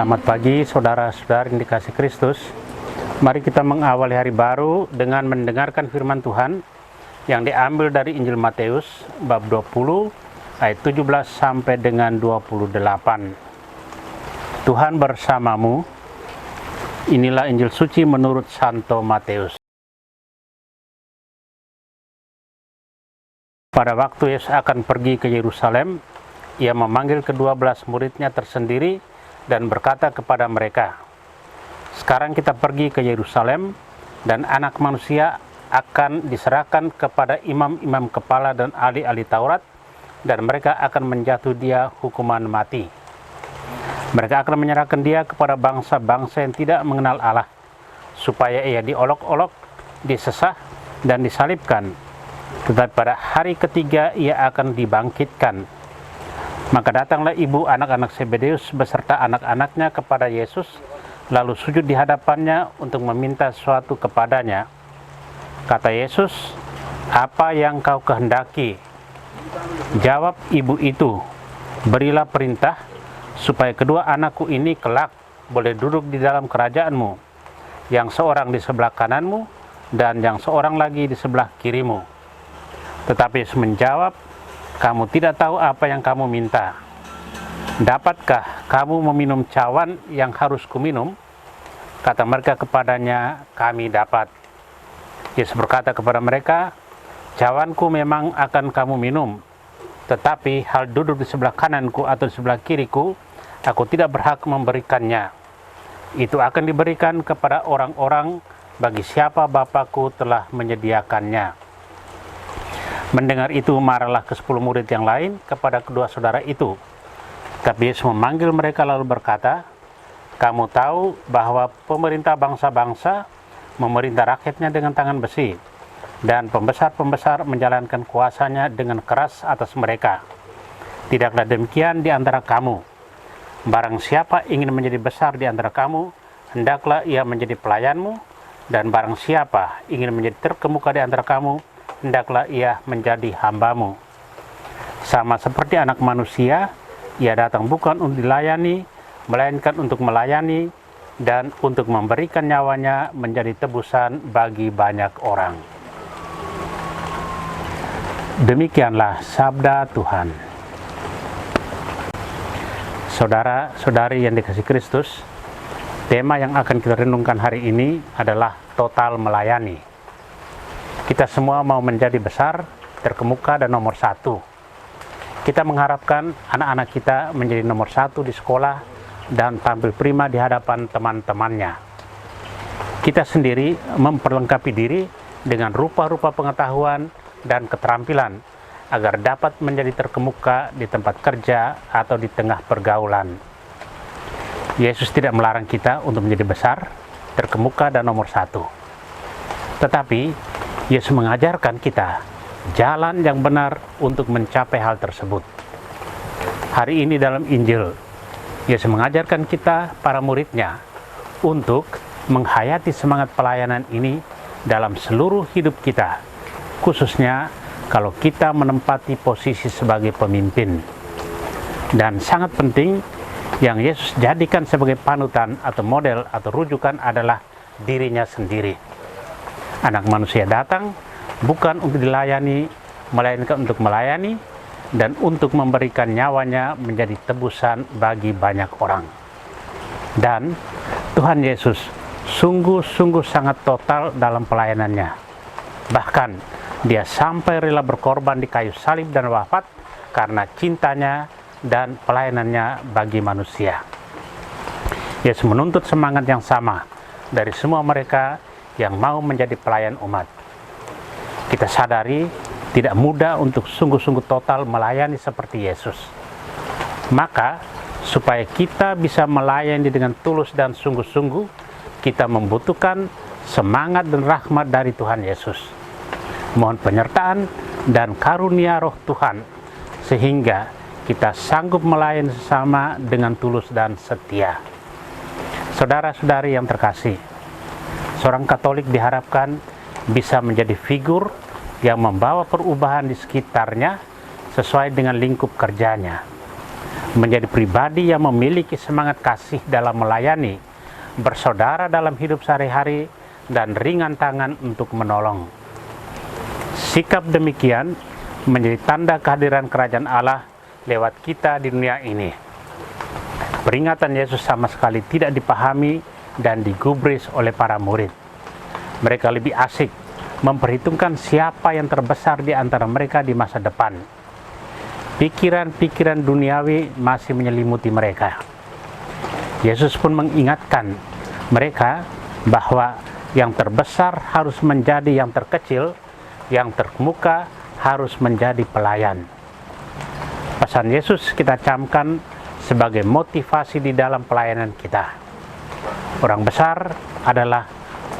Selamat pagi saudara-saudari yang dikasihi Kristus. Mari kita mengawali hari baru dengan mendengarkan firman Tuhan yang diambil dari Injil Matius bab 20 ayat 17 sampai dengan 28. Tuhan bersamamu. Inilah Injil suci menurut Santo Matius. Pada waktu Yesus akan pergi ke Yerusalem, ia memanggil ke-12 muridnya tersendiri dan berkata kepada mereka, "Sekarang kita pergi ke Yerusalem, dan Anak Manusia akan diserahkan kepada imam-imam kepala dan ahli-ahli Taurat, dan mereka akan menjatuhi dia hukuman mati. Mereka akan menyerahkan dia kepada bangsa-bangsa yang tidak mengenal Allah, supaya ia diolok-olok, disesah, dan disalibkan. Tetapi pada hari ketiga ia akan dibangkitkan." Maka datanglah ibu anak-anak Zebedeus beserta anak-anaknya kepada Yesus, lalu sujud di hadapannya untuk meminta sesuatu kepadanya. Kata Yesus, "Apa yang kau kehendaki?" Jawab ibu itu, "Berilah perintah supaya kedua anakku ini kelak boleh duduk di dalam kerajaanmu, yang seorang di sebelah kananmu dan yang seorang lagi di sebelah kirimu." Tetapi Yesus menjawab, "Kamu tidak tahu apa yang kamu minta. Dapatkah kamu meminum cawan yang harus kuminum?" Kata mereka kepadanya, "Kami dapat." Yesus berkata kepada mereka, "Cawanku memang akan kamu minum, tetapi hal duduk di sebelah kananku atau di sebelah kiriku, aku tidak berhak memberikannya. Itu akan diberikan kepada orang-orang bagi siapa Bapakku telah menyediakannya." Mendengar itu, marahlah ke-10 murid yang lain kepada kedua saudara itu. Tapi Yesus memanggil mereka lalu berkata, "Kamu tahu bahwa pemerintah bangsa-bangsa memerintah rakyatnya dengan tangan besi, dan pembesar-pembesar menjalankan kuasanya dengan keras atas mereka. Tidaklah demikian di antara kamu. Barang siapa ingin menjadi besar di antara kamu, hendaklah ia menjadi pelayanmu, dan barang siapa ingin menjadi terkemuka di antara kamu, hendaklah ia menjadi hambamu. Sama seperti Anak Manusia, ia datang bukan untuk dilayani, melainkan untuk melayani dan untuk memberikan nyawanya menjadi tebusan bagi banyak orang." Demikianlah sabda Tuhan. Saudara-saudari yang dikasihi Kristus, tema yang akan kita renungkan hari ini adalah total melayani. Kita semua mau menjadi besar, terkemuka, dan nomor satu. Kita mengharapkan anak-anak kita menjadi nomor satu di sekolah dan tampil prima di hadapan teman-temannya. Kita sendiri memperlengkapi diri dengan rupa-rupa pengetahuan dan keterampilan agar dapat menjadi terkemuka di tempat kerja atau di tengah pergaulan. Yesus tidak melarang kita untuk menjadi besar, terkemuka, dan nomor satu. Tetapi Yesus mengajarkan kita jalan yang benar untuk mencapai hal tersebut. Hari ini dalam Injil, Yesus mengajarkan kita, para muridnya, untuk menghayati semangat pelayanan ini dalam seluruh hidup kita, khususnya kalau kita menempati posisi sebagai pemimpin. Dan sangat penting, yang Yesus jadikan sebagai panutan atau model atau rujukan adalah dirinya sendiri. Anak Manusia datang bukan untuk dilayani, melainkan untuk melayani dan untuk memberikan nyawanya menjadi tebusan bagi banyak orang. Dan Tuhan Yesus sungguh-sungguh sangat total dalam pelayanannya. Bahkan dia sampai rela berkorban di kayu salib dan wafat karena cintanya dan pelayanannya bagi manusia. Yesus menuntut semangat yang sama dari semua mereka yang mau menjadi pelayan umat. Kita sadari tidak mudah untuk sungguh-sungguh total melayani seperti Yesus. Maka, supaya kita bisa melayani dengan tulus dan sungguh-sungguh, kita membutuhkan semangat dan rahmat dari Tuhan Yesus. Mohon penyertaan dan karunia Roh Tuhan, sehingga kita sanggup melayani sesama dengan tulus dan setia. Saudara-saudari yang terkasih, seorang Katolik diharapkan bisa menjadi figur yang membawa perubahan di sekitarnya sesuai dengan lingkup kerjanya. menjadi pribadi yang memiliki semangat kasih dalam melayani, bersaudara dalam hidup sehari-hari, dan ringan tangan untuk menolong. Sikap demikian menjadi tanda kehadiran kerajaan Allah lewat kita di dunia ini. Peringatan Yesus sama sekali tidak dipahami dan digubris oleh para murid. Mereka lebih asik memperhitungkan siapa yang terbesar di antara mereka di masa depan. Pikiran-pikiran duniawi masih menyelimuti mereka. Yesus pun mengingatkan mereka bahwa yang terbesar harus menjadi yang terkecil, yang terkemuka harus menjadi pelayan. Pesan Yesus kita camkan sebagai motivasi di dalam pelayanan kita. Orang besar adalah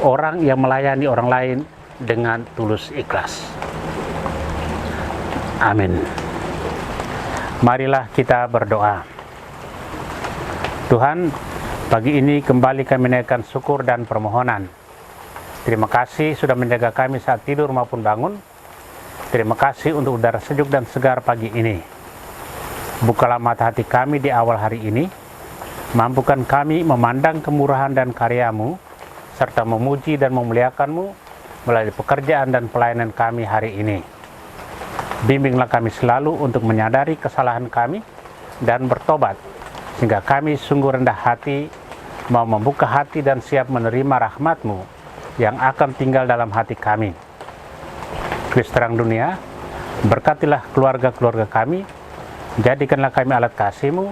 orang yang melayani orang lain dengan tulus ikhlas. Amin. Marilah kita berdoa. Tuhan, pagi ini kembali kami naikkan syukur dan permohonan. Terima kasih sudah menjaga kami saat tidur maupun bangun. Terima kasih untuk udara sejuk dan segar pagi ini. Bukalah mata hati kami di awal hari ini. Mampukan kami memandang kemurahan dan karya-Mu, serta memuji dan memuliakan-Mu melalui pekerjaan dan pelayanan kami hari ini. Bimbinglah kami selalu untuk menyadari kesalahan kami dan bertobat, sehingga kami sungguh rendah hati, mau membuka hati dan siap menerima rahmat-Mu yang akan tinggal dalam hati kami. Kristus terang dunia, berkatilah keluarga-keluarga kami, jadikanlah kami alat kasih-Mu,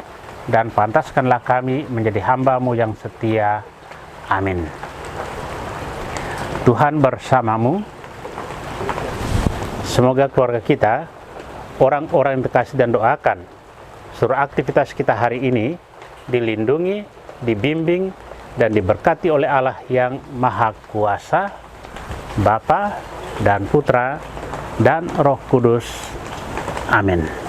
dan pantaskanlah kami menjadi hamba-Mu yang setia. Amin. Tuhan bersamamu. Semoga keluarga kita, orang-orang yang terkasih dan doakan, seluruh aktivitas kita hari ini dilindungi, dibimbing, dan diberkati oleh Allah yang Maha Kuasa, Bapa dan Putra dan Roh Kudus. Amin.